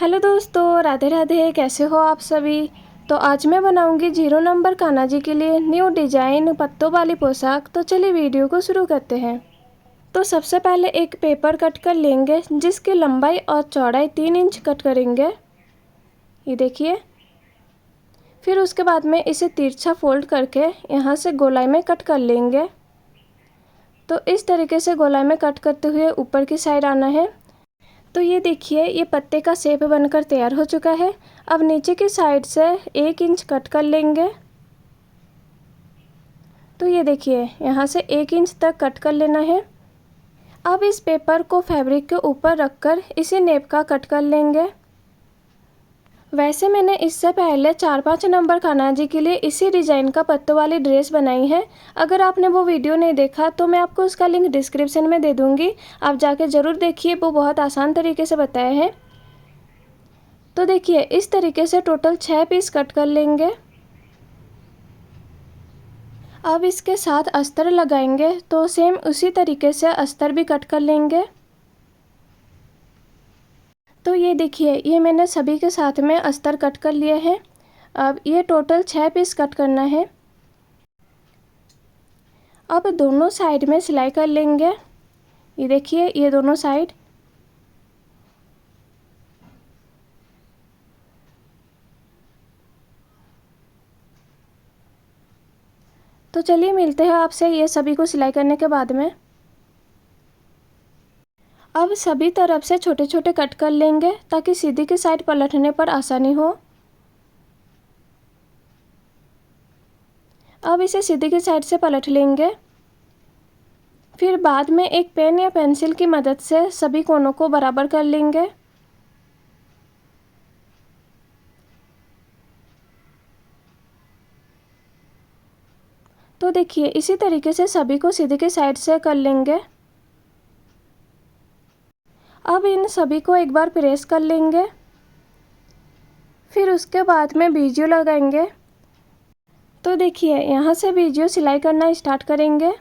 Hello दोस्तों, राधे राधे। कैसे हो आप सभी। तो आज मैं बनाऊंगी 0 नंबर कान्हा जी के लिए न्यू डिजाइन पत्तों वाली पोशाक। तो चलिए वीडियो को शुरू करते हैं। तो सबसे पहले एक पेपर कट कर लेंगे जिसकी लंबाई और चौड़ाई 3 इंच कट करेंगे, ये देखिए। फिर उसके बाद में इसे तिरछा फोल्ड करके यहाँ से गोलाई में कट कर लेंगे। तो इस तरीके से गोलाई में कट करते हुए ऊपर की साइड आना है। तो ये देखिए, ये पत्ते का शेप बनकर तैयार हो चुका है। अब नीचे की साइड से 1 इंच कट कर लेंगे। तो ये देखिए, यहाँ से 1 इंच तक कट कर लेना है। अब इस पेपर को फैब्रिक के ऊपर रखकर इसी नेप का कट कर लेंगे। वैसे मैंने इससे पहले 4-5 नंबर कान्हा जी के लिए इसी डिज़ाइन का पत्तों वाली ड्रेस बनाई है। अगर आपने वो वीडियो नहीं देखा तो मैं आपको उसका लिंक डिस्क्रिप्शन में दे दूँगी, आप जाके ज़रूर देखिए। वो बहुत आसान तरीके से बताया है। तो देखिए, इस तरीके से टोटल 6 पीस कट कर लेंगे। अब इसके साथ अस्तर लगाएंगे, तो सेम उसी तरीके से अस्तर भी कट कर लेंगे। तो ये देखिए, ये मैंने सभी के साथ में अस्तर कट कर लिए हैं। अब ये टोटल 6 पीस कट करना है। अब दोनों साइड में सिलाई कर लेंगे, ये देखिए, ये दोनों साइड। तो चलिए मिलते हैं आपसे ये सभी को सिलाई करने के बाद में। अब सभी तरफ से छोटे छोटे कट कर लेंगे ताकि सीधी की साइड पलटने पर आसानी हो। अब इसे सीधी की साइड से पलट लेंगे। फिर बाद में एक पेन या पेंसिल की मदद से सभी कोनों को बराबर कर लेंगे। तो देखिए, इसी तरीके से सभी को सीधी की साइड से कर लेंगे। अब इन सभी को एक बार प्रेस कर लेंगे। फिर उसके बाद में बीजियो लगाएंगे। तो देखिए, यहाँ से बीजियो सिलाई करना स्टार्ट करेंगे।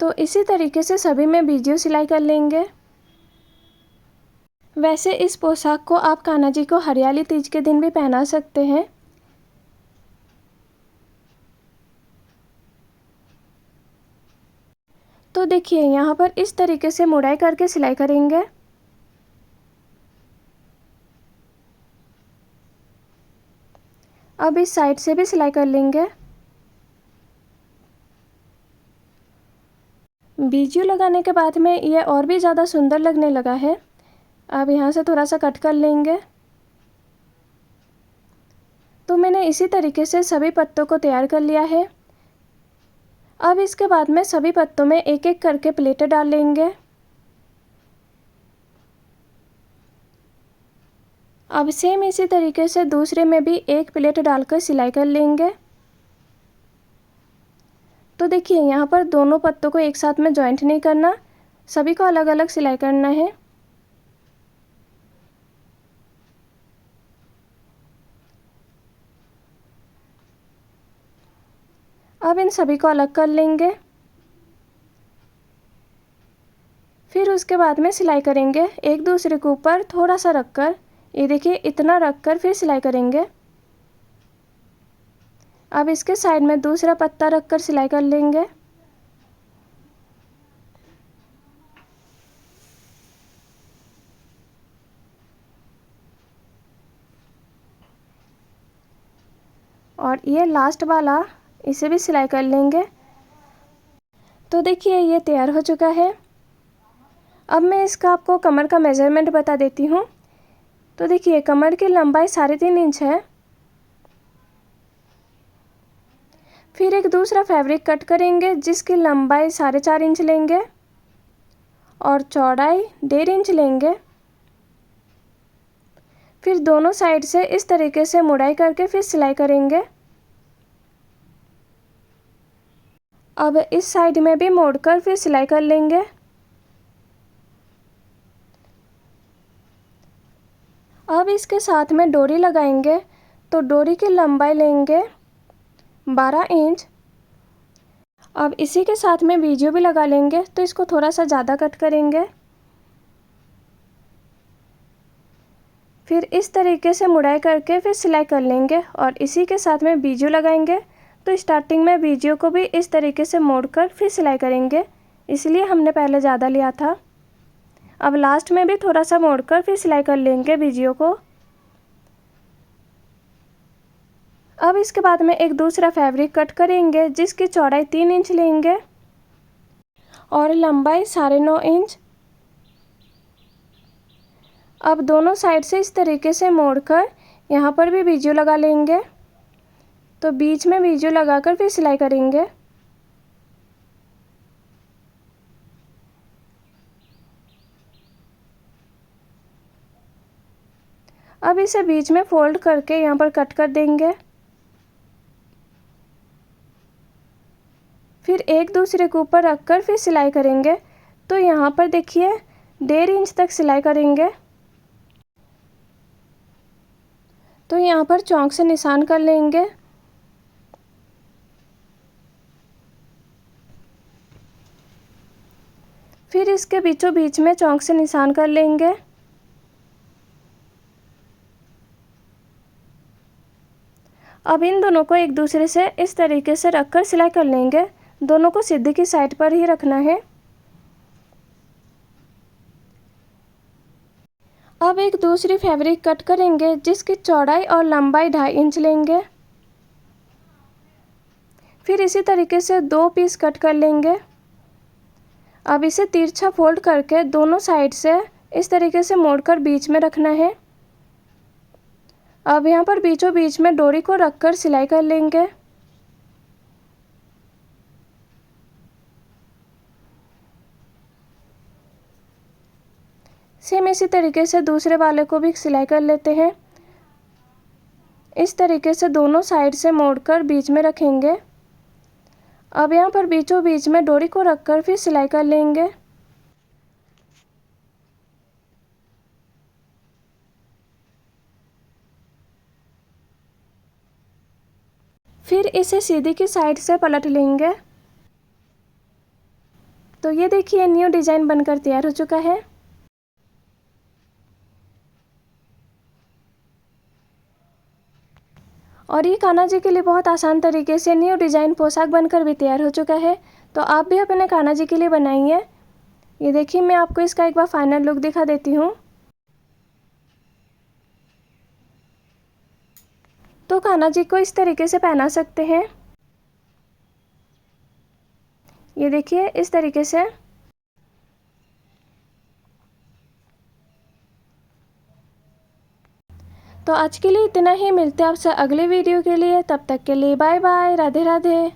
तो इसी तरीके से सभी में बीजियो सिलाई कर लेंगे। वैसे इस पोशाक को आप कान्हा जी को हरियाली तीज के दिन भी पहना सकते हैं। तो देखिए, यहाँ पर इस तरीके से मुड़ाई करके सिलाई करेंगे। अब इस साइड से भी सिलाई कर लेंगे। बीजियो लगाने के बाद में ये और भी ज़्यादा सुंदर लगने लगा है। अब यहाँ से थोड़ा सा कट कर लेंगे। तो मैंने इसी तरीके से सभी पत्तों को तैयार कर लिया है। अब इसके बाद में सभी पत्तों में एक एक करके प्लेटें डाल लेंगे। अब सेम इसी तरीके से दूसरे में भी एक प्लेट डालकर सिलाई कर लेंगे। तो देखिए, यहाँ पर दोनों पत्तों को एक साथ में जॉइंट नहीं करना, सभी को अलग अलग सिलाई करना है। अब इन सभी को अलग कर लेंगे। फिर उसके बाद में सिलाई करेंगे एक दूसरे के ऊपर थोड़ा सा रखकर, ये देखिए, इतना रखकर फिर सिलाई करेंगे। अब इसके साइड में दूसरा पत्ता रखकर सिलाई कर लेंगे। और ये लास्ट वाला, इसे भी सिलाई कर लेंगे। तो देखिए, ये तैयार हो चुका है। अब मैं इसका आपको कमर का मेज़रमेंट बता देती हूँ। तो देखिए, कमर की लंबाई 3.5 इंच है। फिर एक दूसरा फैब्रिक कट करेंगे जिसकी लंबाई 4.5 इंच लेंगे और चौड़ाई 1.5 इंच लेंगे। फिर दोनों साइड से इस तरीके से मुड़ाई करके फिर सिलाई करेंगे। अब इस साइड में भी मोड़कर फिर सिलाई कर लेंगे। अब इसके साथ में डोरी लगाएंगे। तो डोरी की लंबाई लेंगे 12 इंच। अब इसी के साथ में बीजू भी लगा लेंगे, तो इसको थोड़ा सा ज़्यादा कट करेंगे। फिर इस तरीके से मुड़ाई करके फिर सिलाई कर लेंगे और इसी के साथ में बीजू लगाएंगे। तो स्टार्टिंग में बीजू को भी इस तरीके से मोड़कर फिर सिलाई करेंगे, इसलिए हमने पहले ज़्यादा लिया था। अब लास्ट में भी थोड़ा सा मोड़कर फिर सिलाई कर लेंगे बीजू को। अब इसके बाद में एक दूसरा फैब्रिक कट करेंगे, जिसकी चौड़ाई 3 इंच लेंगे और लंबाई 9.5 इंच। अब दोनों साइड से इस तरीके से मोड़कर यहाँ पर भी बीजू लगा लेंगे। तो बीच में बीजू लगाकर फिर सिलाई करेंगे। अब इसे बीच में फोल्ड करके यहाँ पर कट कर देंगे। फिर एक दूसरे के ऊपर रखकर फिर सिलाई करेंगे। तो यहाँ पर देखिए 1.5 इंच तक सिलाई करेंगे। तो यहाँ पर चौक से निशान कर लेंगे। फिर इसके बीचों बीच में चौक से निशान कर लेंगे। अब इन दोनों को एक दूसरे से इस तरीके से रखकर सिलाई कर लेंगे। दोनों को सीधी की साइड पर ही रखना है। अब एक दूसरी फैब्रिक कट करेंगे, जिसकी चौड़ाई और लंबाई 2.5 इंच लेंगे। फिर इसी तरीके से 2 पीस कट कर लेंगे। अब इसे तिरछा फोल्ड करके दोनों साइड से इस तरीके से मोड़कर बीच में रखना है। अब यहाँ पर बीचों बीच में डोरी को रखकर सिलाई कर लेंगे। सेम इसी तरीके से दूसरे वाले को भी सिलाई कर लेते हैं। इस तरीके से दोनों साइड से मोड़कर बीच में रखेंगे। अब यहाँ पर बीचों बीच में डोरी को रखकर फिर सिलाई कर लेंगे। फिर इसे सीधी की साइड से पलट लेंगे। तो ये देखिए न्यू डिज़ाइन बनकर तैयार हो चुका है। और ये कान्हा जी के लिए बहुत आसान तरीके से न्यू डिज़ाइन पोशाक बनकर भी तैयार हो चुका है। तो आप भी अपने कान्हा जी के लिए बनाइए। ये देखिए मैं आपको इसका एक बार फाइनल लुक दिखा देती हूँ। तो कान्हा जी को इस तरीके से पहना सकते हैं। ये देखिए इस तरीके से। तो आज के लिए इतना ही। मिलते हैं आपसे अगले वीडियो के लिए। तब तक के लिए बाय बाय, राधे राधे।